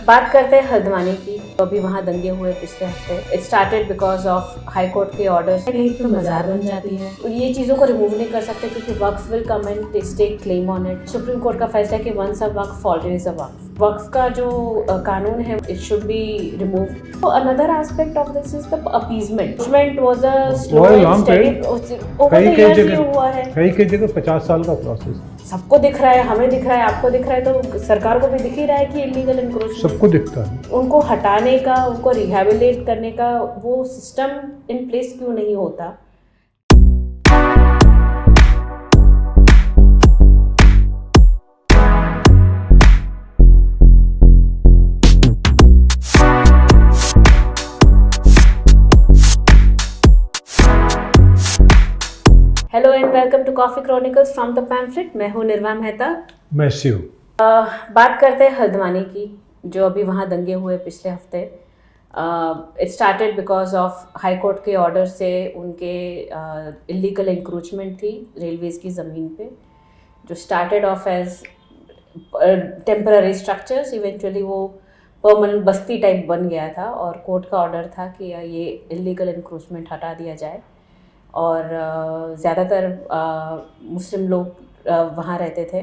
बात करते हैं हल्द्वानी की। अभी वहाँ दंगे हुए पिछले हफ्ते। It started because of high court के ऑर्डर्स। कहीं पे मजार बन जाती है, ये चीज़ों को रिमूव नहीं कर सकते क्योंकि वक्फ will come and take claim on it. Supreme court का फैसला है कि वंस अ वक्फ ऑलवेज अ वक्फ। वक्फ का जो कानून है इट शुड बी रिमूव। तो another aspect of this is the appeasement. Was a slow and steady over the years हुआ है। कई जगह 50 साल का प्रोसेस। सबको दिख रहा है, हमें दिख रहा है, आपको दिख रहा है, तो सरकार को भी दिख ही रहा है कि इलीगल एनक्रोचमेंट सबको दिखता है। उनको हटाने का, उनको रिहैबिलिटेट करने का वो सिस्टम इन प्लेस क्यों नहीं होता। Hello and welcome to coffee chronicles from the pamphlet. मैं हूँ निर्वा मेहता। मैं शिव। बात करते हैं हल्द्वानी की, जो अभी वहाँ दंगे हुए पिछले हफ्ते। It started because of high court के ऑर्डर से उनके इलीगल इंक्रोचमेंट थी रेलवेज़ की ज़मीन पे, जो started off as temporary structures, eventually वो परमानेंट बस्ती टाइप बन गया था और कोर्ट का ऑर्डर था कि ये इलीगल इंक्रोचमेंट हटा दिया जाए। और ज़्यादातर मुस्लिम लोग वहाँ रहते थे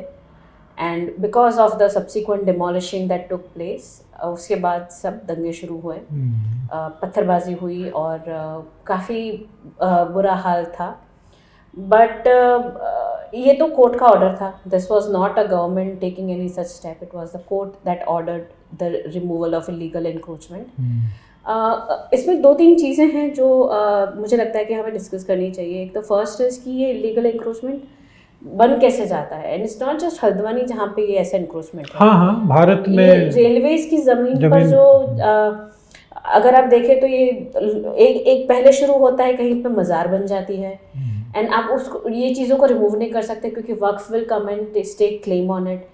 and because of the subsequent demolishing that took place, उसके बाद सब दंगे शुरू हुए, पत्थरबाजी हुई और काफ़ी बुरा हाल था। बट ये तो कोर्ट का ऑर्डर था। This was not a government taking any such step, it was the court that ordered the removal of illegal encroachment. इसमें दो तीन चीज़ें हैं जो मुझे लगता है कि हमें डिस्कस करनी चाहिए। एक तो फर्स्ट इज़ कि ये इलीगल एनक्रोचमेंट बन कैसे जाता है, and it's not just Haldwani जहाँ पे ये ऐसा एनक्रोचमेंट है। हाँ, भारत में रेलवेज की ज़मीन पर जो अगर आप देखें तो ये एक पहले शुरू होता है, कहीं पे मज़ार बन जाती है एंड आप उसको ये चीज़ों को रिमूव नहीं कर सकते क्योंकि वक्फ will come and take claim on it.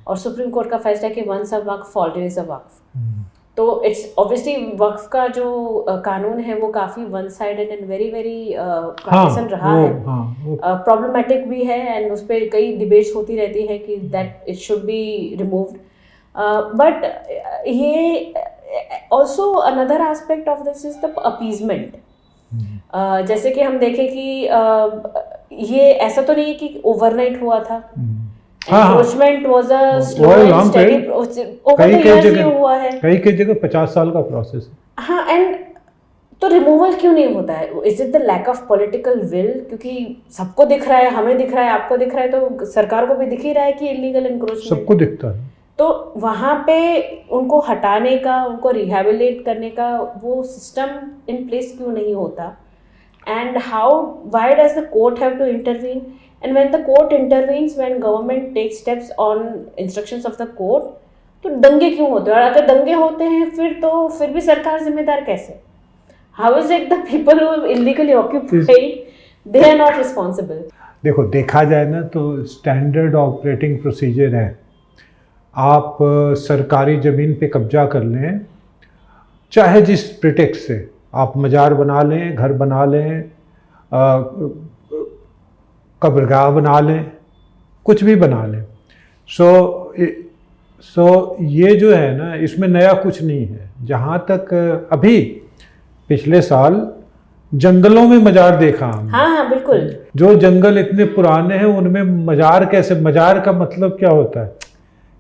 और सुप्रीम कोर्ट का फैसला है कि वंस अ वक्फ ऑलवेज अ वक्फ। तो इट्स ऑब्वियसली वक्फ का जो कानून है वो काफ़ी one sided and very partition रहा है, प्रॉब्लमेटिक भी है एंड उस पर कई डिबेट्स होती रहती है कि that it should be removed. But ये also another aspect of this is the appeasement. जैसे कि हम देखें कि ये ऐसा तो नहीं कि ओवरनाइट हुआ था। Encroachment was a slow and steady over the years हुआ है। कई जगह 50 साल का प्रोसेस है। हाँ, एंड तो रिमूवल क्यों नहीं होता है? Is it the lack of political will? क्योंकि सबको दिख रहा है, हमें दिख रहा है, आपको दिख रहा है, तो सरकार को भी दिख ही रहा है कि इलीगल एनक्रोचमेंट सबको दिखता है। तो वहाँ पे उनको हटाने का, उनको रिहैबिलिटेट करने का वो सिस्टम इन प्लेस क्यों नहीं होता? And why does the court have to intervene? And when the court intervenes, when government takes steps on instructions of the court, तो दंगे क्यों होते हैं? और अगर दंगे होते हैं फिर भी सरकार जिम्मेदार कैसे? How is it the people who illegally occupied, they are not responsible? देखो, देखा जाए ना तो स्टैंडर्ड ऑपरेटिंग प्रोसीजर है। आप सरकारी ज़मीन पे कब्जा कर लें, चाहे जिस प्रिटेक्स्ट से, आप मज़ार बना लें, घर बना लें, कब्रगाह बना लें, कुछ भी बना लें। सो ये जो है ना, इसमें नया कुछ नहीं है। जहाँ तक अभी पिछले साल जंगलों में मज़ार देखा हमने। हाँ, बिल्कुल। जो जंगल इतने पुराने हैं उनमें मज़ार कैसे? मज़ार का मतलब क्या होता है?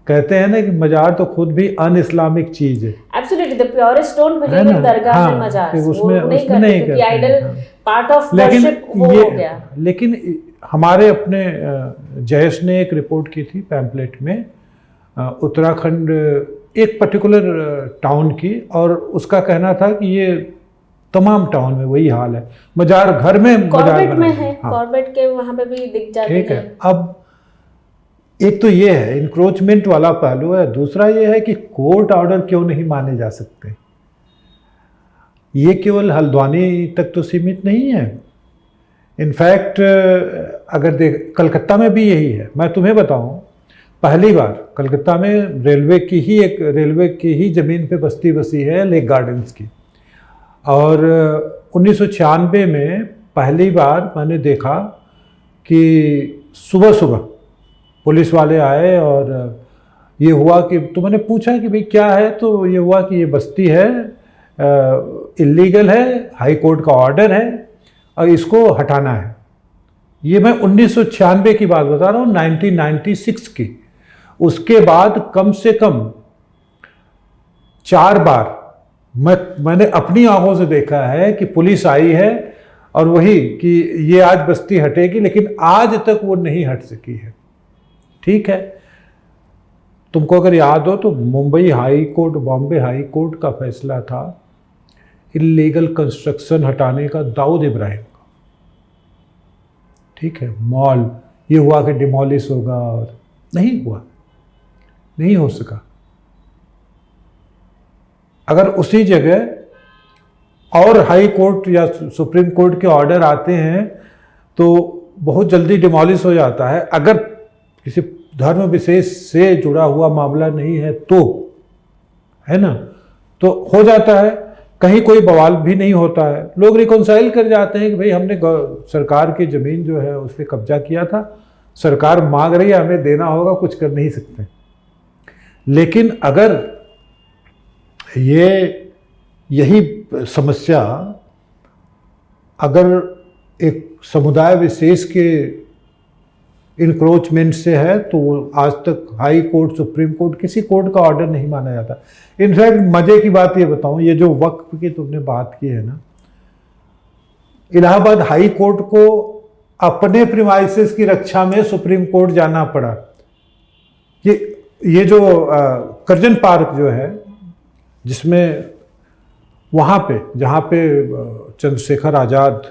कहते हैं ना कि मज़ार तो खुद भी अन इस्लामिक चीज़ है। Absolutely, the purists don't believe in दरगाह में मज़ार। उसमें नहीं करते क्योंकि आइडल पार्ट ऑफ वर्शिप वो हो गया। लेकिन हमारे अपने जयेश ने एक रिपोर्ट की थी पैम्पलेट में, उत्तराखंड एक पर्टिकुलर टाउन की, और उसका कहना था कि ये तमाम टाउन में वही हाल है, मज़ार घर में कॉर्बेट में है। कॉर्बेट के वहाँ पे भी दिख जाती है। ठीक है। अब एक तो ये है इंक्रोचमेंट वाला पहलू है, दूसरा ये है कि कोर्ट ऑर्डर क्यों नहीं माने जा सकते। ये केवल हल्द्वानी तक तो सीमित नहीं है। इनफैक्ट अगर कलकत्ता में भी यही है। मैं तुम्हें बताऊं, पहली बार कलकत्ता में रेलवे की ही ज़मीन पे बस्ती बसी है, लेक गार्डन्स की। और 1996 में पहली बार मैंने देखा कि सुबह सुबह पुलिस वाले आए और ये हुआ कि तो मैंने पूछा कि भाई क्या है, तो ये हुआ कि ये बस्ती है, इलीगल है, हाई कोर्ट का ऑर्डर है और इसको हटाना है। ये मैं 1996 की बात बता रहा हूँ, 1996 की। उसके बाद कम से कम 4 बार मैंने अपनी आंखों से देखा है कि पुलिस आई है और वही कि ये आज बस्ती हटेगी, लेकिन आज तक वो नहीं हट सकी है। ठीक है, तुमको अगर याद हो तो Mumbai high court, Bombay high court का फैसला था इलीगल कंस्ट्रक्शन हटाने का दाऊद इब्राहिम का। ठीक है, मॉल ये हुआ कि डिमोलिश होगा और नहीं हुआ, नहीं हो सका। अगर उसी जगह और हाई कोर्ट या सुप्रीम कोर्ट के ऑर्डर आते हैं तो बहुत जल्दी डिमोलिश हो जाता है। अगर किसी धर्म विशेष से जुड़ा हुआ मामला नहीं है तो, है ना, तो हो जाता है, कहीं कोई बवाल भी नहीं होता है, लोग रिकॉन्साइल कर जाते हैं कि भाई हमने सरकार की ज़मीन जो है उस पर कब्जा किया था, सरकार मांग रही है, हमें देना होगा, कुछ कर नहीं सकते। लेकिन अगर यही समस्या अगर एक समुदाय विशेष के इंक्रोचमेंट से है तो आज तक हाई कोर्ट, सुप्रीम कोर्ट, किसी कोर्ट का ऑर्डर नहीं माना जाता। इनफैक्ट मजे की बात ये बताऊं, ये जो वक्फ की तुमने बात की है ना, इलाहाबाद हाई कोर्ट को अपने प्रीमाइसेस की रक्षा में सुप्रीम कोर्ट जाना पड़ा। ये जो करजन पार्क जो है, जिसमें वहाँ पे जहाँ पे चंद्रशेखर आज़ाद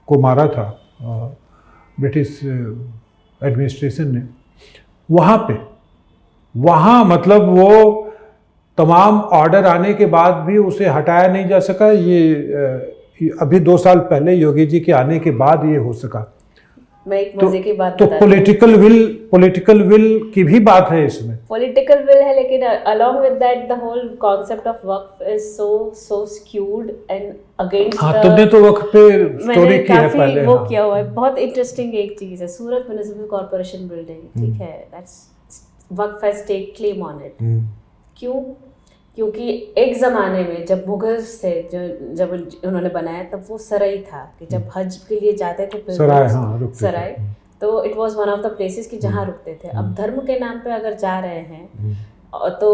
को मारा था ब्रिटिश एडमिनिस्ट्रेशन ने, वहाँ मतलब वो तमाम ऑर्डर आने के बाद भी उसे हटाया नहीं जा सका। ये अभी 2 साल पहले योगी जी के आने के बाद ये हो सका। मैं एक मजे की बात तो पॉलिटिकल विल की भी बात है इसमें। पॉलिटिकल विल है, लेकिन along with that the whole concept of Waqf is so skewed and against हाँ, तुमने तो वक्फ पे स्टोरी की है पहले। वो हाँ। किया हुआ है। बहुत इंटरेस्टिंग एक चीज है, सूरत म्युनिसिपल कॉर्पोरेशन बिल्डिंग, ठीक है, that's Waqf has take claim on it. क्यों? क्योंकि एक ज़माने में जब मुगल्स थे, जब उन्होंने बनाया, तब वो सराय था कि जब हज के लिए जाते थे सराय, तो it was one of the places कि जहाँ रुकते थे। अब धर्म के नाम पे अगर जा रहे हैं तो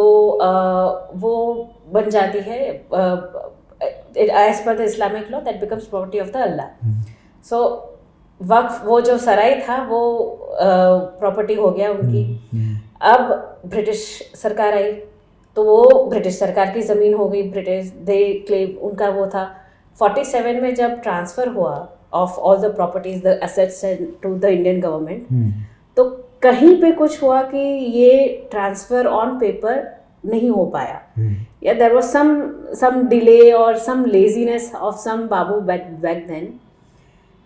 वो बन जाती है as per the Islamic law that becomes property of the Allah. So वक्फ, वो जो सराय था वो प्रॉपर्टी हो गया उनकी। अब ब्रिटिश सरकार आई तो वो ब्रिटिश सरकार की ज़मीन हो गई। ब्रिटिश दे क्लेम, उनका वो था 47 में जब ट्रांसफ़र हुआ of all the properties, the assets to the Indian government, तो कहीं पे कुछ हुआ कि ये ट्रांसफ़र ऑन पेपर नहीं हो पाया, या देयर वाज सम डिले और some laziness of some babu back then,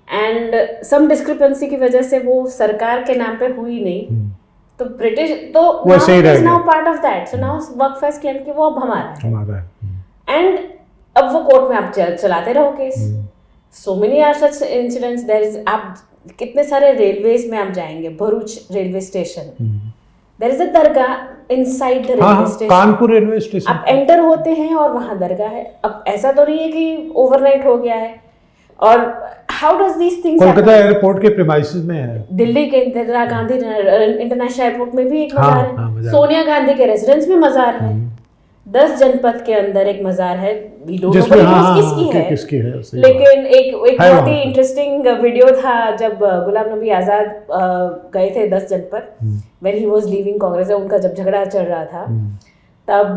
and some discrepancy की वजह से वो सरकार के नाम पे हुई नहीं। तो ब्रिटिश तो now part of that, so now Waqf has claim कि वो अब हमारा है। एंड अब वो कोर्ट में आप चलाते रहो case. So many are such incidents. There is, आप कितने सारे रेलवेज में आप जाएंगे, Bharuch railway station, there is a dargah inside the railway station, Kanpur railway station. आप एंटर होते हैं और वहां दरगाह है। अब ऐसा तो नहीं है कि ओवरनाइट हो गया है। और how does these things, Kolkata airport के प्रीमाइसेस में है, दिल्ली के इंदिरा गांधी इंटरनेशनल एयरपोर्ट में भी एक मजार है, सोनिया गांधी के रेजिडेंस में मजार है, 10 जनपद के अंदर एक मजार है, किसकी है, लेकिन एक बहुत ही इंटरेस्टिंग वीडियो था जब गुलाम नबी आजाद गए थे 10 Janpath, when he was leaving Congress, उनका जब झगड़ा चल रहा था, तब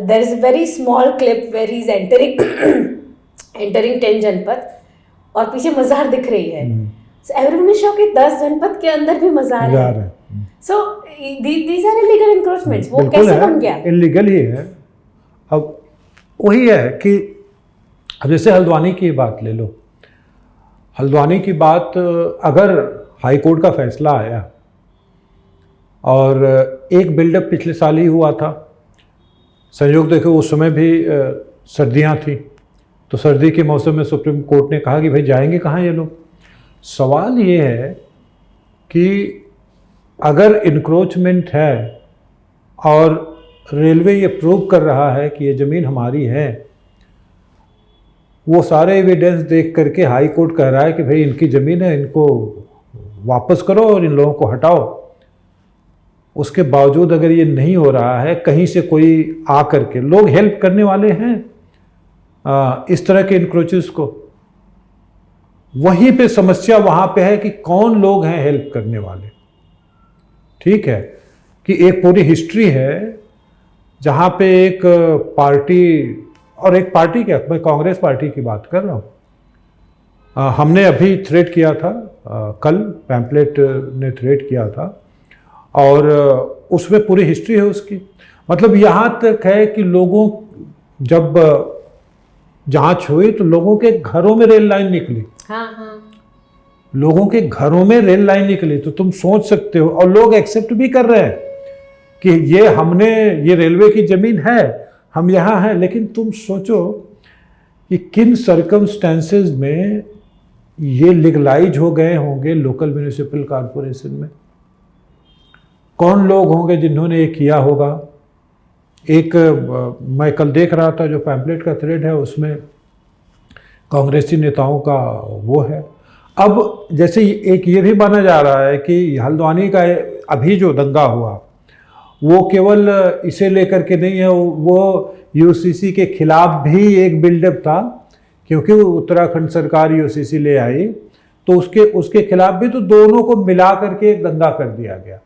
there is a very small clip where he is entering 10 Janpath और पीछे मजार दिख रही है। So everyone is shocked कि 10 जनपद के अंदर भी मजार है। So these are illegal encroachments। वो कैसे बन गया? इलीगल ही है। अब वही है कि अब जैसे हल्द्वानी की बात ले लो, हल्द्वानी की बात, अगर हाई कोर्ट का फैसला आया और एक बिल्डअप पिछले साल ही हुआ था, संयोग देखो उस समय भी सर्दियाँ थी, तो सर्दी के मौसम में सुप्रीम कोर्ट ने कहा कि भाई जाएंगे कहाँ ये लोग। सवाल ये है कि अगर इंक्रोचमेंट है और रेलवे ये प्रूव कर रहा है कि ये ज़मीन हमारी है, वो सारे एविडेंस देख करके हाई कोर्ट कह रहा है कि भाई इनकी ज़मीन है, इनको वापस करो और इन लोगों को हटाओ, उसके बावजूद अगर ये नहीं हो रहा है, कहीं से कोई आ करके, लोग हेल्प करने वाले हैं इस तरह के इंक्रोचेस को, वहीं पे समस्या वहाँ पे है कि कौन लोग हैं हेल्प करने वाले। ठीक है कि एक पूरी हिस्ट्री है जहाँ पे एक पार्टी, और एक पार्टी क्या, मैं कांग्रेस पार्टी की बात कर रहा हूँ, हमने अभी थ्रेड किया था, कल पैम्पलेट ने थ्रेड किया था और उसमें पूरी हिस्ट्री है उसकी। मतलब यहाँ तक है कि लोगों जब जांच हुई तो लोगों के घरों में रेल लाइन निकली। हाँ। लोगों के घरों में रेल लाइन निकली, तो तुम सोच सकते हो, और लोग एक्सेप्ट भी कर रहे हैं कि ये रेलवे की जमीन है, हम यहाँ हैं। लेकिन तुम सोचो कि किन सर्कमस्टेंसेस में ये लीगलाइज हो गए होंगे लोकल म्यूनिसिपल कॉरपोरेशन में। कौन लोग होंगे जिन्होंने ये किया होगा। एक मैं कल देख रहा था जो पैम्पलेट का थ्रेड है, उसमें कांग्रेसी नेताओं का वो है। अब जैसे एक ये भी माना जा रहा है कि हल्द्वानी का अभी जो दंगा हुआ वो केवल इसे लेकर के नहीं है, वो यूसीसी के खिलाफ भी एक बिल्डअप था, क्योंकि उत्तराखंड सरकार यूसीसी ले आई तो उसके खिलाफ भी, तो दोनों को मिला करके एक दंगा कर दिया गया।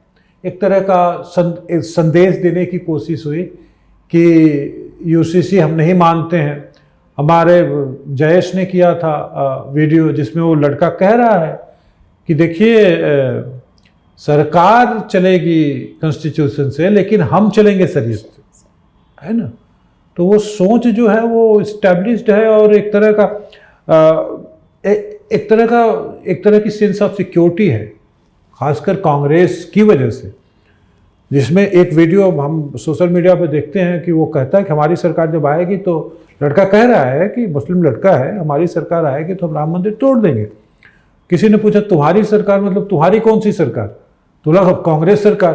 एक तरह का संदेश देने की कोशिश हुई कि यूसीसी हम नहीं मानते हैं। हमारे जयेश ने किया था वीडियो जिसमें वो लड़का कह रहा है कि देखिए सरकार चलेगी कॉन्स्टिट्यूशन से लेकिन हम चलेंगे शरीयत से, है ना। तो वो सोच जो है वो इस्टेब्लिश्ड है, और एक तरह की सेंस ऑफ सिक्योरिटी है, खासकर कांग्रेस की वजह से। जिसमें एक वीडियो हम सोशल मीडिया पे देखते हैं कि वो कहता है कि हमारी सरकार जब आएगी, तो लड़का कह रहा है कि मुस्लिम लड़का है, हमारी सरकार आएगी तो हम राम मंदिर तोड़ देंगे। किसी ने पूछा तुम्हारी सरकार मतलब तुम्हारी कौन सी सरकार? तो बोला कांग्रेस सरकार।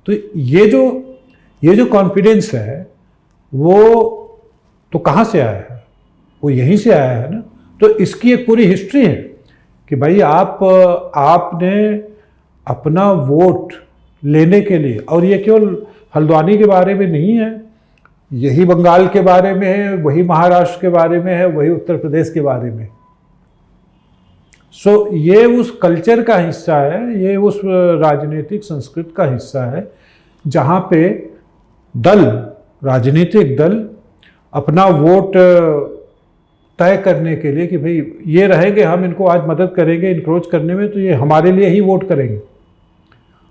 तो ये जो कॉन्फिडेंस है वो तो कहाँ से आया है? वो यहीं से आया है ना। तो इसकी एक पूरी हिस्ट्री है कि भाई आपने अपना वोट लेने के लिए, और ये केवल हल्द्वानी के बारे में नहीं है, यही बंगाल के बारे में है, वही महाराष्ट्र के बारे में है, वही उत्तर प्रदेश के बारे में। सो ये उस कल्चर का हिस्सा है, ये उस राजनीतिक संस्कृति का हिस्सा है जहाँ पे राजनीतिक दल अपना वोट तय करने के लिए कि भाई ये रहेंगे, हम इनको आज मदद करेंगे इंक्रोच करने में, तो ये हमारे लिए ही वोट करेंगे।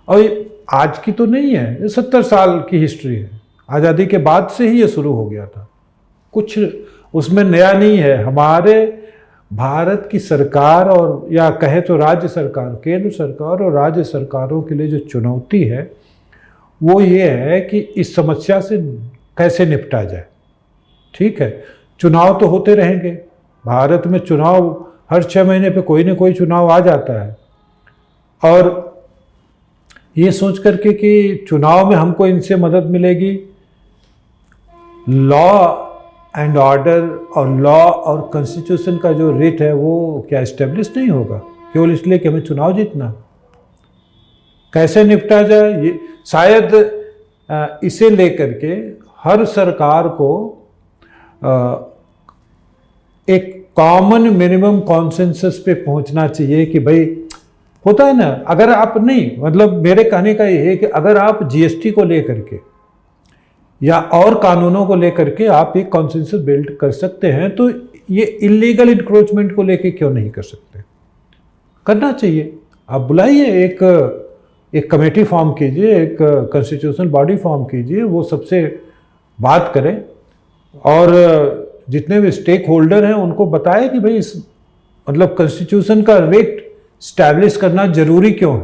और ये आज की तो नहीं है, ये 70 साल की हिस्ट्री है। आज़ादी के बाद से ही ये शुरू हो गया था, कुछ उसमें नया नहीं है। हमारे भारत की सरकार, और या कहे तो राज्य सरकार, केंद्र सरकार और राज्य सरकारों के लिए जो चुनौती है वो ये है कि इस समस्या से कैसे निपटा जाए। ठीक है, चुनाव तो होते रहेंगे, भारत में चुनाव हर 6 महीने पे कोई ना कोई चुनाव आ जाता है, और ये सोच करके कि चुनाव में हमको इनसे मदद मिलेगी, लॉ एंड ऑर्डर और लॉ और कॉन्स्टिट्यूशन का जो रेट है वो क्या इस्टेब्लिश नहीं होगा केवल इसलिए कि हमें चुनाव जीतना। कैसे निपटा जाए, ये शायद इसे लेकर के हर सरकार को एक कॉमन मिनिमम कॉन्सेंसस पे पहुंचना चाहिए कि भाई होता है ना, अगर आप नहीं, मतलब मेरे कहने का ये है कि अगर आप जीएसटी को लेकर के या और कानूनों को लेकर के आप एक कॉन्सेंसस बिल्ड कर सकते हैं, तो ये इलीगल इंक्रोचमेंट को लेकर क्यों नहीं कर सकते? करना चाहिए। आप बुलाइए, एक कमेटी फॉर्म कीजिए, एक कॉन्स्टिट्यूशनल बॉडी फॉर्म कीजिए, वो सबसे बात करें और जितने भी स्टेक होल्डर हैं उनको बताएं कि भाई इस मतलब कॉन्स्टिट्यूशन का रेट स्टैब्लिश करना जरूरी क्यों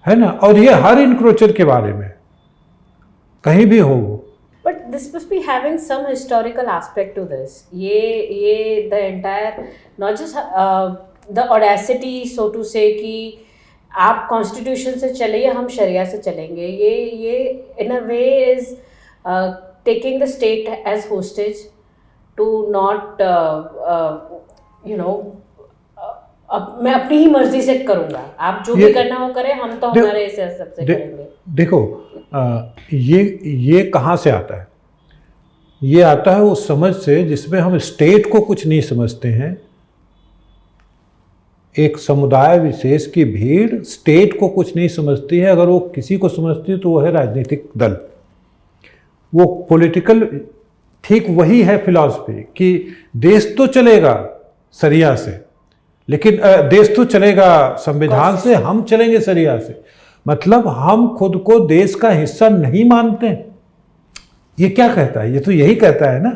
है ना। और ये हर इंक्रोचर के बारे में कहीं भी हो। But this must be having some historical aspect to this. ये the entire, not just the audacity so to say कि आप कॉन्स्टिट्यूशन से चलिए, हम शरिया से चलेंगे, ये in a way is taking the state as hostage to not you know अब मैं अपनी ही मर्जी से करूंगा, आप जो भी करना हो करें, हम तो हमारे इस हिसाब से करेंगे। देखो ये कहाँ से आता है? ये आता है उस समझ से जिसमें हम स्टेट को कुछ नहीं समझते हैं। एक समुदाय विशेष की भीड़ स्टेट को कुछ नहीं समझती है। अगर वो किसी को समझती है तो वो है राजनीतिक दल, वो पॉलिटिकल। ठीक वही है फिलॉसफी कि देश तो चलेगा शरिया से, लेकिन देश तो चलेगा संविधान से, हम चलेंगे शरिया से। मतलब हम खुद को देश का हिस्सा नहीं मानते। ये क्या कहता है? ये तो यही कहता है ना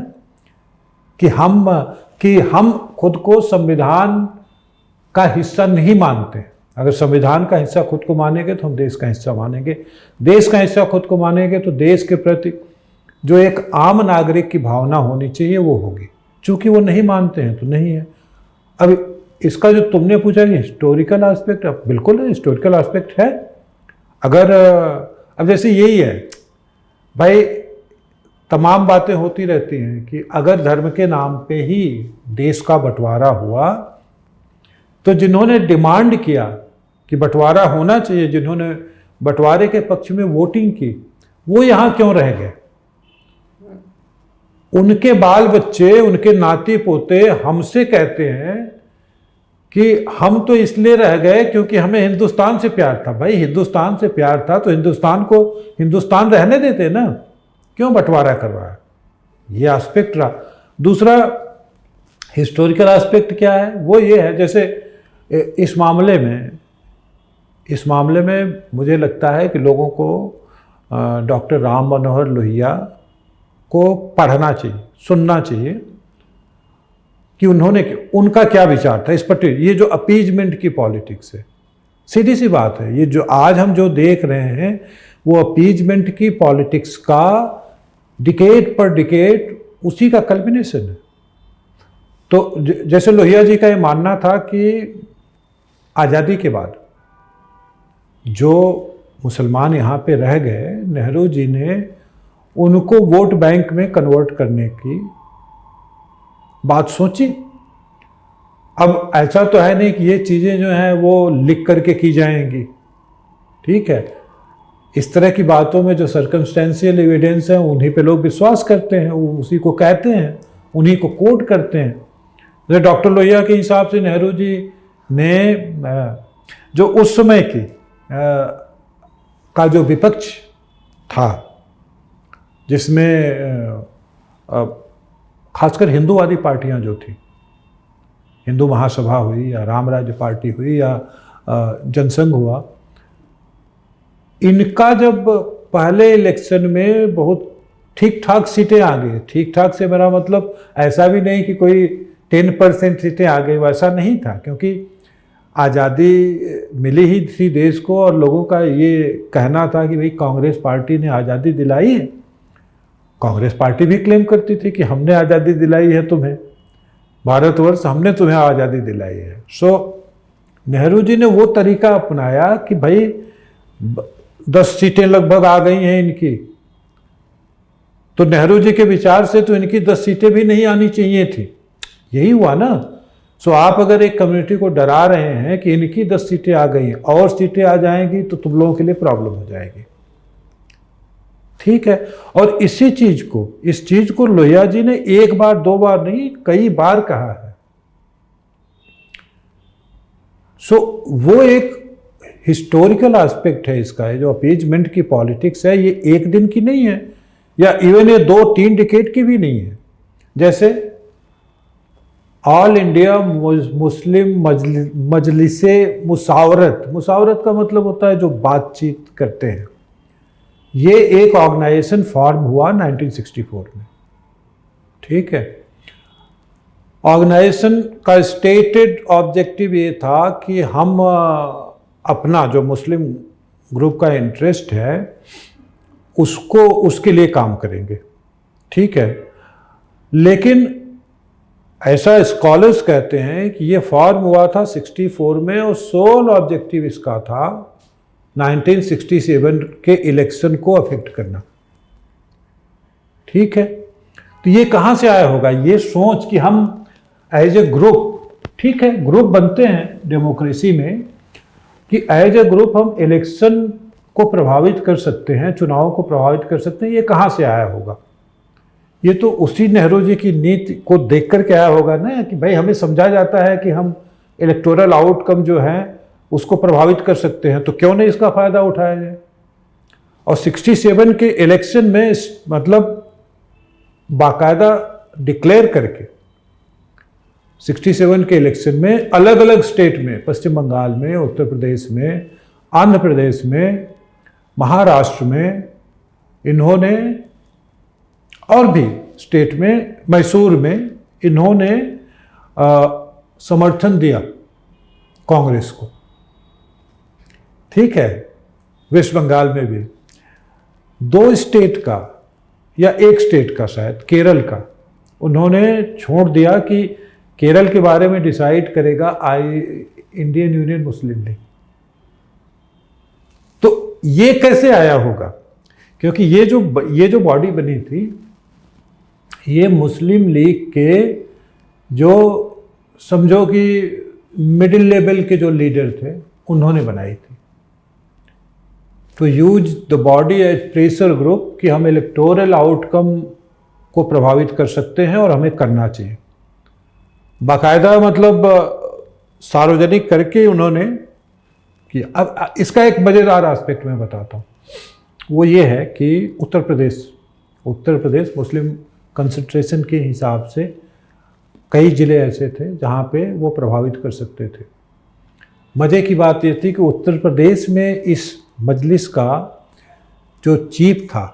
कि हम खुद को संविधान का हिस्सा नहीं मानते। अगर संविधान का हिस्सा खुद को मानेंगे तो हम देश का हिस्सा मानेंगे, देश का हिस्सा खुद को मानेंगे तो देश के प्रति जो एक आम नागरिक की भावना होनी चाहिए वो होगी। चूंकि वो नहीं मानते हैं तो नहीं है। अब इसका जो तुमने पूछा कि हिस्टोरिकल एस्पेक्ट, अब बिल्कुल हिस्टोरिकल एस्पेक्ट है। अगर अब जैसे यही है भाई, तमाम बातें होती रहती हैं कि अगर धर्म के नाम पे ही देश का बंटवारा हुआ तो जिन्होंने डिमांड किया कि बंटवारा होना चाहिए, जिन्होंने बंटवारे के पक्ष में वोटिंग की, वो यहाँ क्यों रह गए? उनके बाल बच्चे, उनके नाती पोते हमसे कहते हैं कि हम तो इसलिए रह गए क्योंकि हमें हिंदुस्तान से प्यार था। भाई हिंदुस्तान से प्यार था तो हिंदुस्तान को हिंदुस्तान रहने देते ना, क्यों बंटवारा करवाया? ये एस्पेक्ट रहा। दूसरा हिस्टोरिकल एस्पेक्ट क्या है? वो ये है, जैसे इस मामले में मुझे लगता है कि लोगों को डॉक्टर राम मनोहर लोहिया को पढ़ना चाहिए, सुनना चाहिए कि उनका क्या विचार था इस पर। ये जो अपीजमेंट की पॉलिटिक्स है, सीधी सी बात है, ये जो आज हम जो देख रहे हैं वो अपीजमेंट की पॉलिटिक्स का डिकेड पर डिकेड उसी का कल्मिनेशन है। तो जैसे लोहिया जी का ये मानना था कि आज़ादी के बाद जो मुसलमान यहाँ पे रह गए, नेहरू जी ने उनको वोट बैंक में कन्वर्ट करने की बात सोची। अब ऐसा तो है नहीं कि ये चीज़ें जो हैं वो लिख करके की जाएंगी, ठीक है। इस तरह की बातों में जो सर्कमस्टेंशियल एविडेंस है उन्हीं पे लोग विश्वास करते हैं, उसी को कहते हैं, उन्हीं को कोट करते हैं। जैसे डॉक्टर लोहिया के हिसाब से नेहरू जी ने जो उस समय की का जो विपक्ष था, जिसमें खासकर हिंदूवादी पार्टियां जो थी, हिंदू महासभा हुई या राम राज्य पार्टी हुई या जनसंघ हुआ, इनका जब पहले इलेक्शन में बहुत ठीक ठाक सीटें आ गई, ठीक ठाक से मेरा मतलब ऐसा भी नहीं कि कोई 10% सीटें आ गई, वैसा नहीं था, क्योंकि आज़ादी मिली ही थी देश को और लोगों का ये कहना था कि भाई कांग्रेस पार्टी ने आज़ादी दिलाई है। कांग्रेस पार्टी भी क्लेम करती थी कि हमने आज़ादी दिलाई है तुम्हें, भारतवर्ष हमने तुम्हें आज़ादी दिलाई है। सो नेहरू जी ने वो तरीका अपनाया कि भाई 10 सीटें लगभग आ गई हैं इनकी, तो नेहरू जी के विचार से तो इनकी 10 सीटें भी नहीं आनी चाहिए थी। यही हुआ ना। सो आप अगर एक कम्युनिटी को डरा रहे हैं कि इनकी 10 सीटें आ गई और सीटें आ जाएंगी तो तुम लोगों के लिए प्रॉब्लम हो जाएगी, ठीक है। और इस चीज को लोहिया जी ने एक बार दो बार नहीं कई बार कहा है। सो वो एक हिस्टोरिकल एस्पेक्ट है इसका, जो अपीजमेंट की पॉलिटिक्स है, ये एक दिन की नहीं है या इवन ये 2-3 डिकेड की भी नहीं है। जैसे ऑल इंडिया मुस्लिम मजलिसे मुसावरत का मतलब होता है जो बातचीत करते हैं, ये एक ऑर्गेनाइजेशन फॉर्म हुआ 1964 में, ठीक है। ऑर्गेनाइजेशन का स्टेटेड ऑब्जेक्टिव ये था कि हम अपना जो मुस्लिम ग्रुप का इंटरेस्ट है उसके लिए काम करेंगे, ठीक है। लेकिन ऐसा स्कॉलर्स कहते हैं कि ये फॉर्म हुआ था 64 में और सोल ऑब्जेक्टिव इसका था 1967 के इलेक्शन को अफेक्ट करना। ठीक है, तो ये कहाँ से आया होगा? ये सोच कि हम एज ए ग्रुप, ठीक है ग्रुप बनते हैं डेमोक्रेसी में, कि एज ए ग्रुप हम इलेक्शन को प्रभावित कर सकते हैं, चुनाव को प्रभावित कर सकते हैं, ये कहाँ से आया होगा? ये तो उसी नेहरू जी की नीति को देख कर के आया होगा ना, कि भाई हमें समझा जाता है कि हम इलेक्टोरल आउटकम जो है उसको प्रभावित कर सकते हैं, तो क्यों नहीं इसका फायदा उठाया जाए। और 67 के इलेक्शन में मतलब बाकायदा डिक्लेयर करके 67 के इलेक्शन में अलग अलग स्टेट में, पश्चिम बंगाल में, उत्तर प्रदेश में, आंध्र प्रदेश में, महाराष्ट्र में, इन्होंने और भी स्टेट में, मैसूर में, इन्होंने समर्थन दिया कांग्रेस को। ठीक है, वेस्ट बंगाल में भी 2 स्टेट का या 1 स्टेट का, शायद केरल का, उन्होंने छोड़ दिया कि केरल के बारे में डिसाइड करेगा इंडियन यूनियन मुस्लिम लीग। तो ये कैसे आया होगा? क्योंकि ये जो बॉडी बनी थी, ये मुस्लिम लीग के जो समझो कि मिडिल लेवल के जो लीडर थे उन्होंने बनाई थी। तो use the body as pressure group कि हम इलेक्टोरल आउटकम को प्रभावित कर सकते हैं और हमें करना चाहिए। बाकायदा मतलब सार्वजनिक करके उन्होंने किया। अब इसका एक मज़ेदार एस्पेक्ट मैं बताता हूँ, वो ये है कि उत्तर प्रदेश मुस्लिम कंसंट्रेशन के हिसाब से कई ज़िले ऐसे थे जहाँ पे वो प्रभावित कर सकते थे। मज़े की बात ये थी कि उत्तर प्रदेश में इस मजलिस का जो चीफ था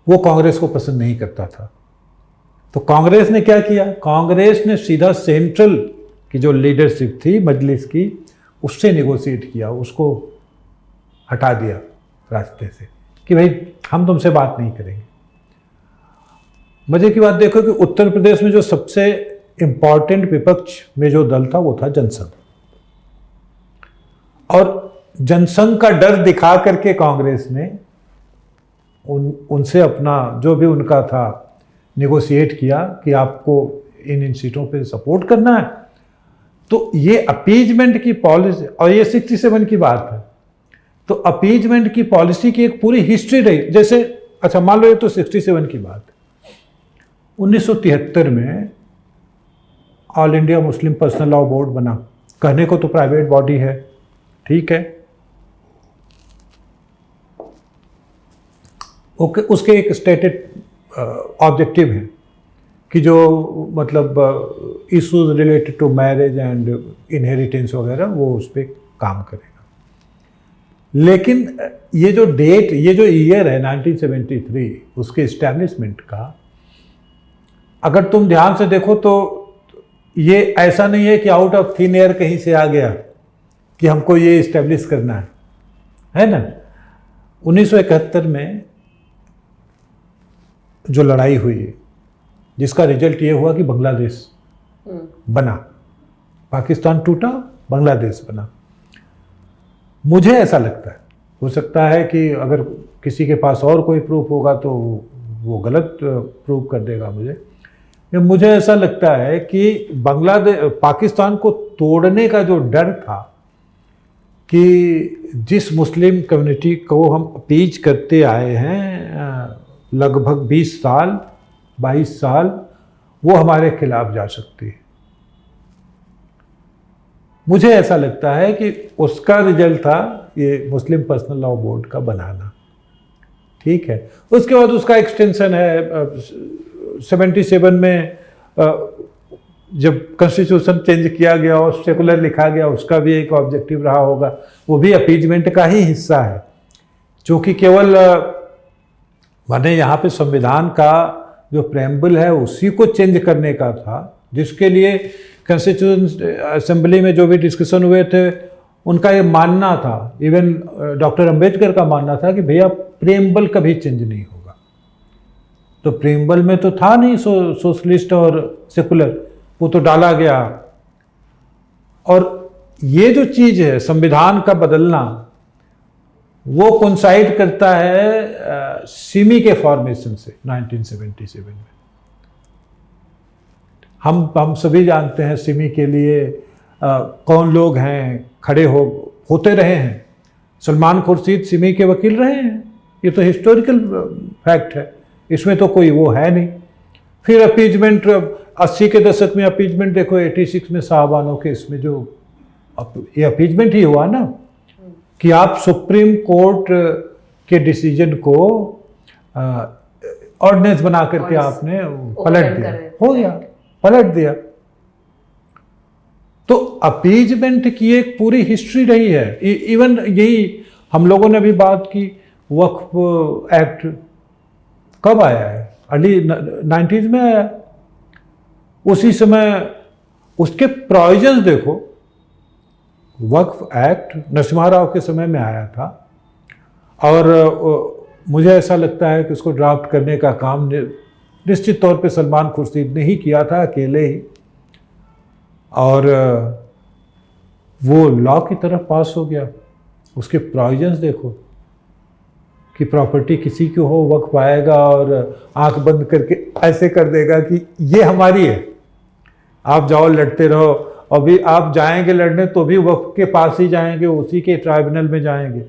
वो कांग्रेस को पसंद नहीं करता था। तो कांग्रेस ने क्या किया? कांग्रेस ने सीधा सेंट्रल की जो लीडरशिप थी मजलिस की, उससे नेगोशिएट किया, उसको हटा दिया रास्ते से कि भाई हम तुमसे बात नहीं करेंगे। मजे की बात देखो कि उत्तर प्रदेश में जो सबसे इंपॉर्टेंट विपक्ष में जो दल था वो था जनसंघ, और जनसंघ का डर दिखा करके कांग्रेस ने उनसे अपना जो भी उनका था नेगोशिएट किया कि आपको इन सीटों पे सपोर्ट करना है। तो ये अपीजमेंट की पॉलिसी, और ये 67 की बात है, तो अपीजमेंट की पॉलिसी की एक पूरी हिस्ट्री रही। जैसे अच्छा मान लो ये तो 67 की बात है, 1973 में all India Muslim personal law board बना। कहने को तो प्राइवेट बॉडी है, ठीक है, ओके, उसके एक स्टेटेड ऑब्जेक्टिव है कि जो मतलब issues related to marriage and inheritance वगैरह वो उस पर काम करेगा। लेकिन ये जो डेट, ये जो ईयर है 1973 उसके इस्टेब्लिशमेंट का, अगर तुम ध्यान से देखो तो ये ऐसा नहीं है कि आउट ऑफ थिन एयर कहीं से आ गया कि हमको ये इस्टेब्लिश करना है ना। 1971 में जो लड़ाई हुई है, जिसका रिजल्ट ये हुआ कि बांग्लादेश बना, पाकिस्तान टूटा, बांग्लादेश बना। मुझे ऐसा लगता है, हो सकता है कि अगर किसी के पास और कोई प्रूफ होगा तो वो गलत प्रूफ कर देगा मुझे ऐसा लगता है कि पाकिस्तान को तोड़ने का जो डर था कि जिस मुस्लिम कम्युनिटी को हम अपीज करते आए हैं लगभग 20 साल 22 साल, वो हमारे खिलाफ जा सकती है। मुझे ऐसा लगता है कि उसका रिजल्ट था ये मुस्लिम पर्सनल लॉ बोर्ड का बनाना, ठीक है। उसके बाद उसका एक्सटेंशन है 77 में जब कॉन्स्टिट्यूशन चेंज किया गया और सेकुलर लिखा गया, उसका भी एक ऑब्जेक्टिव रहा होगा, वो भी अपीजमेंट का ही हिस्सा है, क्योंकि केवल माने यहाँ पे संविधान का जो प्रेम्बल है उसी को चेंज करने का था, जिसके लिए कॉन्स्टिट्यूशन असेंबली में जो भी डिस्कशन हुए थे उनका ये मानना था, इवन डॉक्टर अंबेडकर का मानना था कि भैया प्रेम्बल कभी चेंज नहीं होगा। तो प्रीम्बल में तो था नहीं सोशलिस्ट और सेकुलर, वो तो डाला गया। और ये जो चीज है संविधान का बदलना, वो कोइंसाइड करता है सिमी के फॉर्मेशन से 1977 में। हम सभी जानते हैं सिमी के लिए कौन लोग हैं, खड़े होते रहे हैं। सलमान खुर्शीद सिमी के वकील रहे हैं, ये तो हिस्टोरिकल फैक्ट है, इसमें तो कोई वो है नहीं। फिर अपीजमेंट 80 के दशक में अपीजमेंट देखो, 86 में शाहबानो केस में जो ये अपीजमेंट ही हुआ ना, कि आप सुप्रीम कोर्ट के डिसीजन को ऑर्डिनेंस बना करके आपने पलट दिया, हो गया, पलट दिया। तो अपीजमेंट की एक पूरी हिस्ट्री रही है। इवन यही हम लोगों ने भी बात की, वक्फ एक्ट कब आया है? अर्ली 90s में आया। उसी समय उसके प्रोविजंस देखो, वक्फ एक्ट नरसिम्हा राव के समय में आया था, और मुझे ऐसा लगता है कि उसको ड्राफ्ट करने का काम निश्चित तौर पे सलमान खुर्शीद ने ही किया था, अकेले ही। और वो लॉ की तरफ पास हो गया। उसके प्रोविजंस देखो कि प्रॉपर्टी किसी की हो, वक्फ आएगा और आंख बंद करके ऐसे कर देगा कि ये हमारी है, आप जाओ लड़ते रहो। अभी आप जाएंगे लड़ने तो भी वक्फ के पास ही जाएंगे, उसी के ट्राइब्यूनल में जाएंगे,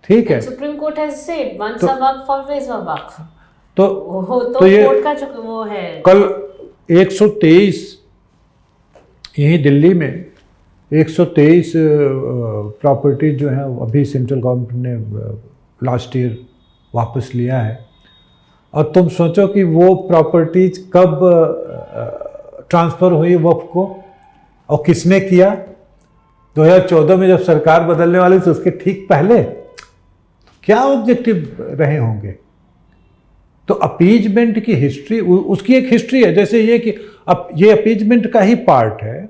ठीक है। Supreme court has said once a वक्फ ऑलवेज अ वक्फ। तो ये कोर्ट का जो वो है, कल 123 यही दिल्ली में 123 प्रॉपर्टी जो है अभी सेंट्रल गवर्नमेंट ने लास्ट ईयर वापस लिया है। और तुम सोचो कि वो प्रॉपर्टीज कब ट्रांसफ़र हुई वक्फ को, और किसने किया? 2014 में जब सरकार बदलने वाली थी, उसके ठीक पहले। क्या ऑब्जेक्टिव रहे होंगे? तो अपीजमेंट की हिस्ट्री, उसकी एक हिस्ट्री है। जैसे ये कि अब ये अपीजमेंट का ही पार्ट है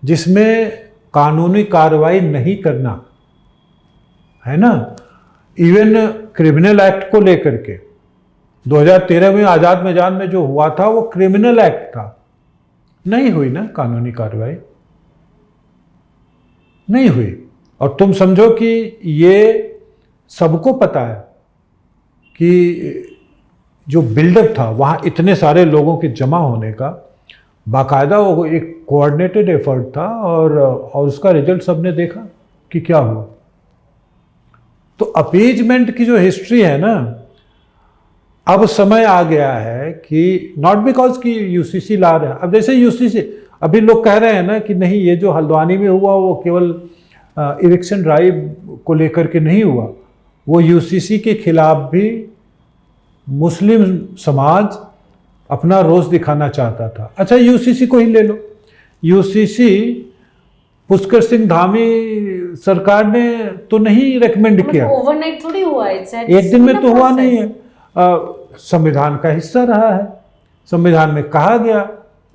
जिसमें कानूनी कार्रवाई नहीं करना है ना। इवन क्रिमिनल एक्ट को लेकर के 2013 में आज़ाद मैदान में जो हुआ था वो क्रिमिनल एक्ट था, नहीं हुई ना कानूनी कार्रवाई, नहीं हुई। और तुम समझो कि ये सबको पता है कि जो बिल्डअप था वहाँ इतने सारे लोगों के जमा होने का, बाकायदा वो एक कोऑर्डिनेटेड एफर्ट था, और उसका रिजल्ट सबने देखा कि क्या हुआ। तो अपीजमेंट की जो हिस्ट्री है ना, अब समय आ गया है कि नॉट बिकॉज कि यूसीसी ला रहे हैं। अब जैसे यूसीसी, अभी लोग कह रहे हैं ना कि नहीं, ये जो हल्द्वानी में हुआ वो केवल इविक्शन ड्राइव को लेकर के नहीं हुआ, वो यूसीसी के खिलाफ भी मुस्लिम समाज अपना रोष दिखाना चाहता था। अच्छा, यूसीसी को ही ले लो। यूसीसी पुष्कर सिंह धामी सरकार ने तो नहीं रेकमेंड किया, ओवरनाइट थोड़ी हुआ, एक दिन में तो हुआ नहीं है। संविधान का हिस्सा रहा है। संविधान में कहा गया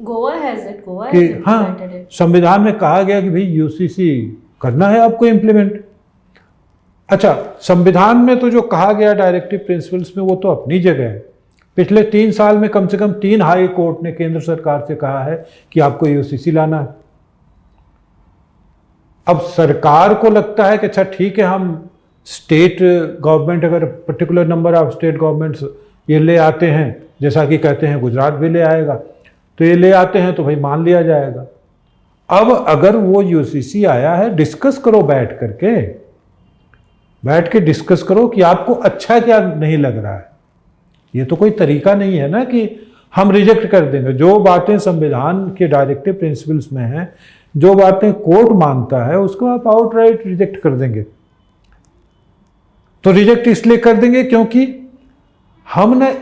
गोवा हैज इट, गोवा कि हाँ, संविधान में कहा गया कि भाई यूसीसी करना है आपको इम्प्लीमेंट। अच्छा, संविधान में तो जो कहा गया डायरेक्टिव प्रिंसिपल्स में, वो तो अपनी जगह है। पिछले 3 साल में कम से कम 3 हाई कोर्ट ने केंद्र सरकार से कहा है कि आपको यूसीसी लाना है। अब सरकार को लगता है कि अच्छा ठीक है, हम स्टेट गवर्नमेंट, अगर particular number of state governments ये ले आते हैं, जैसा कि कहते हैं गुजरात भी ले आएगा, तो ये ले आते हैं तो भाई मान लिया जाएगा। अब अगर वो यूसीसी आया है, डिस्कस करो, बैठ के डिस्कस करो कि आपको अच्छा क्या नहीं लग रहा है। ये तो कोई तरीका नहीं है ना कि हम रिजेक्ट कर देंगे। जो बातें संविधान के डायरेक्टिव प्रिंसिपल्स में हैं, जो बातें कोर्ट मानता है, उसको आप आउटराइट रिजेक्ट कर देंगे। तो रिजेक्ट इसलिए कर देंगे क्योंकि हम ना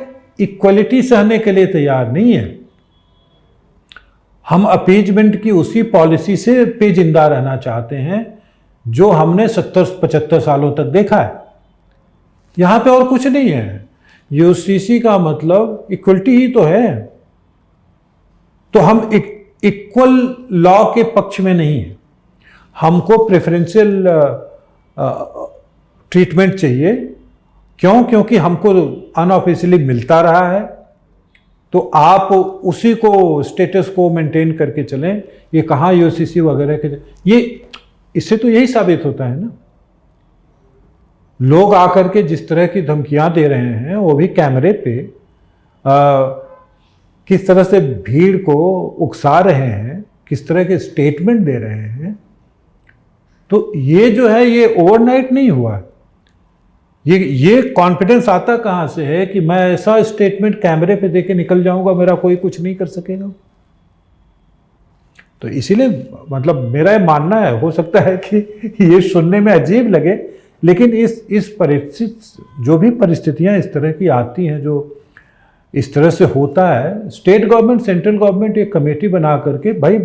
इक्वलिटी सहने के लिए तैयार नहीं है। हम अपीजमेंट की उसी पॉलिसी से पे जिंदा रहना चाहते हैं जो हमने 70-75 सालों तक देखा है। यहां पे और कुछ नहीं है। यूसीसी का मतलब इक्वलिटी ही तो है। तो हम इक्वल लॉ के पक्ष में नहीं है। हमको प्रेफरेंशियल ट्रीटमेंट चाहिए क्यों? क्योंकि हमको अनऑफिशियली मिलता रहा है, तो आप उसी को स्टेटस को मेंटेन करके चलें। ये कहाँ यूसीसी वगैरह के, ये इससे तो यही साबित होता है ना, लोग आकर के जिस तरह की धमकियां दे रहे हैं, वो भी कैमरे पे, किस तरह से भीड़ को उकसा रहे हैं, किस तरह के स्टेटमेंट दे रहे हैं, तो ये जो है ये ओवरनाइट नहीं हुआ। ये कॉन्फिडेंस आता कहाँ से है कि मैं ऐसा स्टेटमेंट कैमरे पे देके निकल जाऊंगा, मेरा कोई कुछ नहीं कर सकेगा। तो इसीलिए मतलब मेरा ये मानना है, हो सकता है कि ये सुनने में अजीब लगे, लेकिन इस परिस्थिति, जो भी परिस्थितियां इस तरह की आती हैं, जो इस तरह से होता है, स्टेट गवर्नमेंट, सेंट्रल गवर्नमेंट एक कमेटी बना करके भाई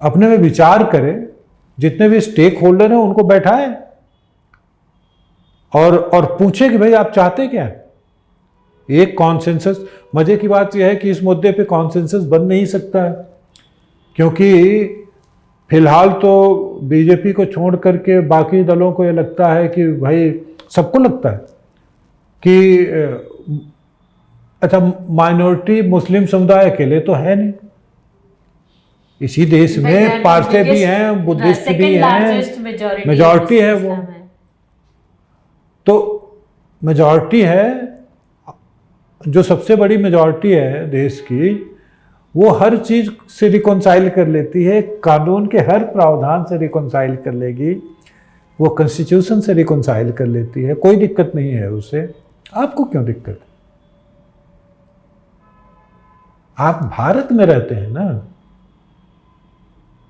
अपने में विचार करे, जितने भी स्टेक होल्डर हैं उनको बैठाए और पूछे कि भाई आप चाहते क्या है। एक कॉन्सेंसस, मजे की बात यह है कि इस मुद्दे पे कॉन्सेंसस बन नहीं सकता है, क्योंकि फिलहाल तो बीजेपी को छोड़ करके बाकी दलों को ये लगता है कि भाई, सबको लगता है कि अच्छा माइनॉरिटी मुस्लिम समुदाय अकेले तो है नहीं, इसी देश में पारसी भी हैं, बुद्धिस्ट भी हैं, मेजॉरिटी है वो, तो मेजॉरिटी है, जो सबसे बड़ी मेजॉरिटी है देश की, वो हर चीज से रिकॉन्साइल कर लेती है, कानून के हर प्रावधान से रिकॉन्साइल कर लेगी, वो कॉन्स्टिट्यूशन से रिकॉन्साइल कर लेती है, कोई दिक्कत नहीं है उसे। आपको क्यों दिक्कत है? आप भारत में रहते हैं ना,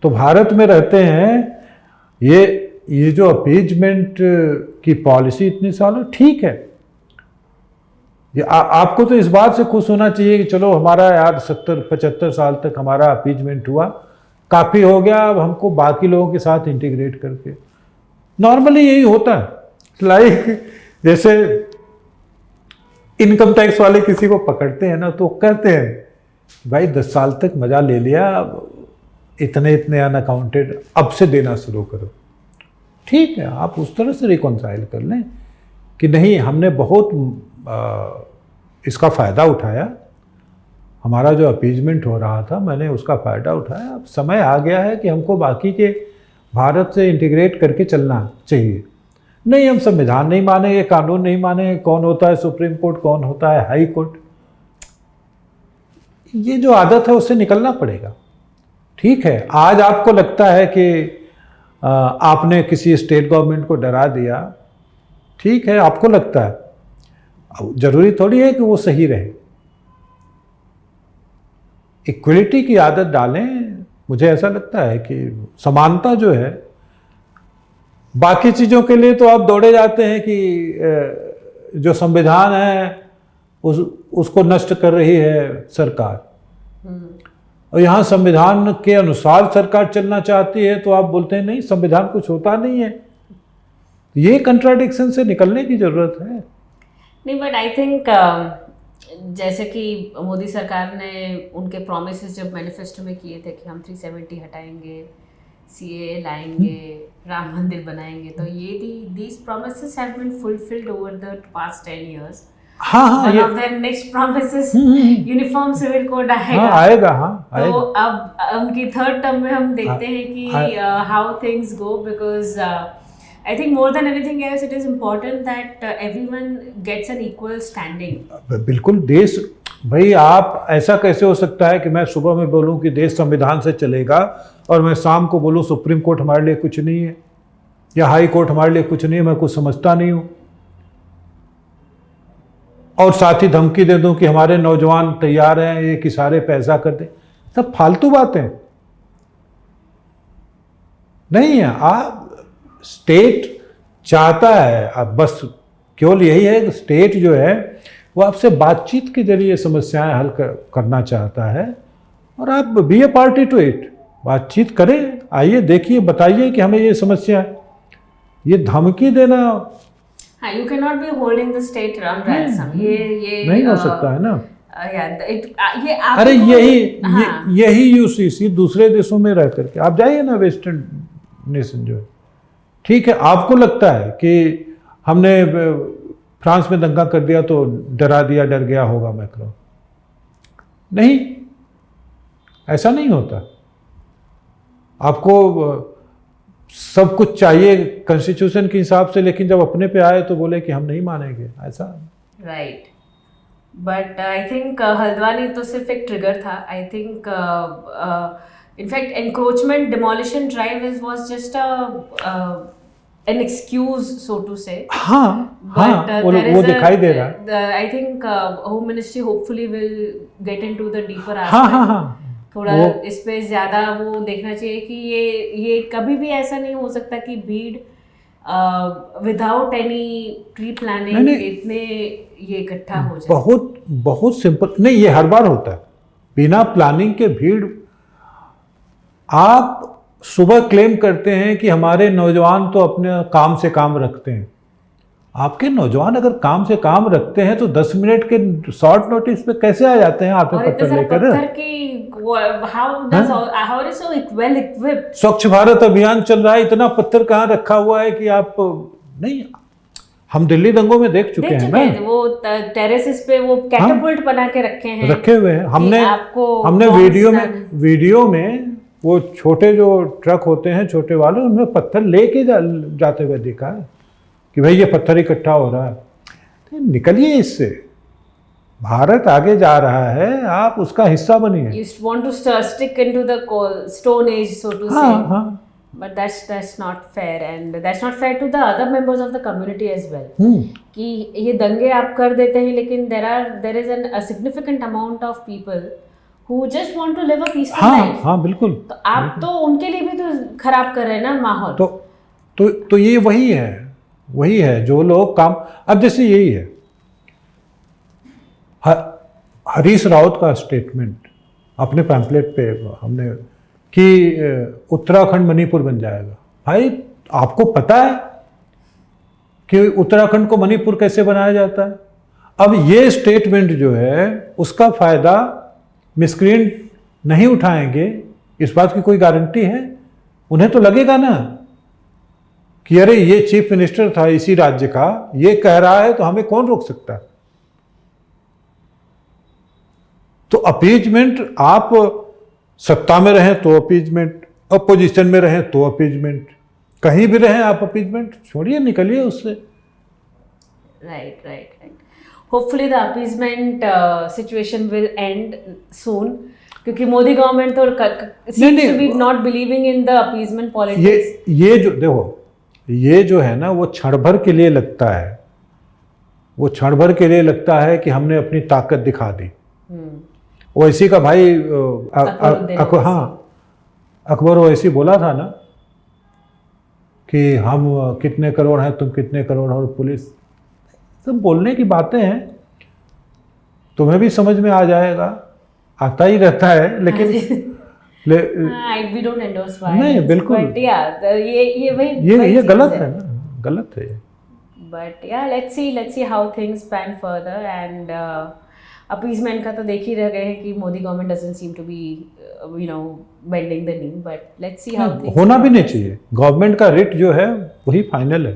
तो भारत में रहते हैं, ये जो अपीजमेंट की पॉलिसी इतने सालों, ठीक है, ये आपको तो इस बात से खुश होना चाहिए कि चलो हमारा यार 70-75 साल तक हमारा अपीजमेंट हुआ, काफ़ी हो गया, अब हमको बाकी लोगों के साथ इंटीग्रेट करके। नॉर्मली यही होता है, लाइक जैसे इनकम टैक्स वाले किसी को पकड़ते हैं ना, तो कहते हैं भाई 10 साल तक मजा ले लिया, इतने इतने अनअकाउंटेड, अब से देना शुरू करो। ठीक है, आप उस तरह से रिकॉन्साइल कर लें कि नहीं, हमने बहुत इसका फ़ायदा उठाया, हमारा जो अपीजमेंट हो रहा था मैंने उसका फ़ायदा उठाया, अब समय आ गया है कि हमको बाकी के भारत से इंटीग्रेट करके चलना चाहिए। नहीं, हम संविधान नहीं मानेंगे, कानून नहीं मानेंगे, कौन होता है सुप्रीम कोर्ट, कौन होता है हाई कोर्ट, ये जो आदत है उससे निकलना पड़ेगा। ठीक है, आज आपको लगता है कि आपने किसी स्टेट गवर्नमेंट को डरा दिया, ठीक है, आपको लगता है, जरूरी थोड़ी है कि वो सही रहे। इक्वलिटी की आदत डालें। मुझे ऐसा लगता है कि समानता जो है, बाकी चीज़ों के लिए तो आप दौड़े जाते हैं कि जो संविधान है उसको नष्ट कर रही है सरकार, और यहाँ संविधान के अनुसार सरकार चलना चाहती है, तो आप बोलते हैं नहीं, संविधान कुछ होता नहीं है। ये कंट्राडिक्शन से निकलने की जरूरत है। नहीं, बट आई थिंक जैसे कि मोदी सरकार ने उनके प्रोमिसेस जब मैनिफेस्टो में किए थे कि हम 370 हटाएंगे, सीए लाएंगे, राम मंदिर बनाएंगे, तो ये these promises have been fulfilled over the past 10 years। हाँ, One of their next promises uniform civil code आएगा। हाँ, आएगा, तो अब उनकी थर्ड टर्म में हम देखते हैं कि how things go, because I think more than anything else, it is important that everyone gets an equal standing. बिल्कुल। देश, भाई आप ऐसा कैसे हो सकता है कि मैं सुबह में बोलूं कि देश संविधान से चलेगा और मैं शाम को बोलूं सुप्रीम कोर्ट हमारे लिए कुछ नहीं है या हाई कोर्ट हमारे लिए कुछ नहीं है, मैं कुछ समझता नहीं हूं, और साथ ही धमकी दे दूं कि हमारे नौजवान तैयार हैं, ये कि सारे पैसा कर दें। सब फालतू बातें नहीं है। आप स्टेट चाहता है, अब बस केवल यही है कि स्टेट जो है वो आपसे बातचीत के जरिए समस्याएं हल करना चाहता है, और आप be a party to it, बातचीत करें, आइए देखिए, बताइए कि हमें ये समस्या है। ये धमकी देना, हाँ, you cannot be holding the state around ransom। ये नहीं हो सकता है ना। ये अरे यही यूसीसी दूसरे देशों में रह करके, आप जाइए ना वेस्टर्न नेशन जो है, ठीक है, आपको लगता है कि हमने फ्रांस में दंगा कर दिया तो डरा दिया, डर गया होगा मैक्रो। नहीं, ऐसा नहीं होता। आपको सब कुछ चाहिए कॉन्स्टिट्यूशन के हिसाब से, लेकिन जब अपने पे आए तो बोले कि हम नहीं मानेंगे, ऐसा। Right, but I think Haldwani तो सिर्फ एक ट्रिगर था। I think in fact encroachment demolition drive was just an excuse, so to say. हाँ, हाँ, वो दिखाई दे रहा है। I think Home Ministry hopefully will get into the deeper aspect. हाँ, हाँ, हाँ, थोड़ा इस पे ज्यादा वो देखना चाहिए कि ये कभी भी ऐसा नहीं हो सकता कि भीड़ विदाउट एनी प्री प्लानिंग इतने ये इकट्ठा हो जाए। बहुत बहुत सिंपल नहीं, ये हर बार होता है बिना प्लानिंग के भीड़। आप सुबह क्लेम करते हैं कि हमारे नौजवान तो अपने काम से काम रखते हैं। आपके नौजवान अगर काम से काम रखते हैं तो 10 मिनट के शॉर्ट नोटिस पे कैसे आ जाते हैं हाथ में पत्थर लेकर? स्वच्छ भारत अभियान चल रहा है, इतना पत्थर कहाँ रखा हुआ है कि आप नहीं। हम दिल्ली दंगों में देख चुके हैं ना, वो टेरेसेस पे वो कैटापुल्ट बना के रखे हुए हैं। हमने वीडियो में वो छोटे जो ट्रक होते हैं छोटे वाले, उनमें पत्थर लेके जाते हुए देखा है कि भाई ये पत्थर इकट्ठा हो रहा है। तो निकलिए इससे, भारत आगे जा रहा है, आप उसका हिस्सा बनिए। You want to stick into the stone age, so to say. हाँ। But that's not fair, and that's not fair to the other members of the community as well. कि ये दंगे आप कर देते हैं, लेकिन there is a significant amount of people who just want to live a peaceful life. हाँ, बिल्कुल। तो आप तो उनके लिए भी तो खराब कर रहे हैं ना माहौल। तो ये वही है जो लोग काम। अब जैसे यही है हरीश रावत का स्टेटमेंट अपने पैम्पलेट पे हमने कि उत्तराखंड मणिपुर बन जाएगा। भाई आपको पता है कि उत्तराखंड को मणिपुर कैसे बनाया जाता है? अब ये स्टेटमेंट जो है उसका फायदा मिसक्रिएंट नहीं उठाएंगे, इस बात की कोई गारंटी है? उन्हें तो लगेगा ना कि अरे ये चीफ मिनिस्टर था इसी राज्य का, ये कह रहा है तो हमें कौन रोक सकता है? तो अपीजमेंट, आप सत्ता में रहें तो अपीजमेंट, अपोजिशन में रहें तो अपीजमेंट, कहीं भी रहें आप अपीजमेंट छोड़िए, निकलिए उससे। Right. Hopefully the appeasement situation will end soon, क्योंकि मोदी गवर्नमेंट तो seems to be not believing in the appeasement politics. ये जो देखो, ये जो है ना वो क्षण भर के लिए लगता है, वो क्षण भर के लिए लगता है कि हमने अपनी ताकत दिखा दी। ओवैसी का भाई अकबर ओवैसी बोला था ना कि हम कितने करोड़ हैं, तुम कितने करोड़ हो, और पुलिस सब बोलने की बातें हैं, तुम्हें भी समझ में आ जाएगा, आता ही रहता है, लेकिन we don't endorse violence. नहीं, बिल्कुल। But yeah, ये गलत है ना, गलत है। But yeah, let's see how things pan further, and appeasement का तो देख ही रह गए हैं कि Modi government doesn't seem to be bending the knee, but let's see how things होना भी नहीं चाहिए। गवर्नमेंट का रिट जो है वही फाइनल है।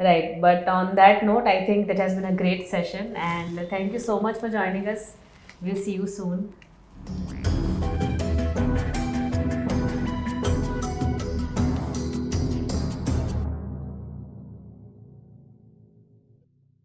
Right. But on that note, I think that has been a great session, and thank you so much for joining us. We'll see you soon.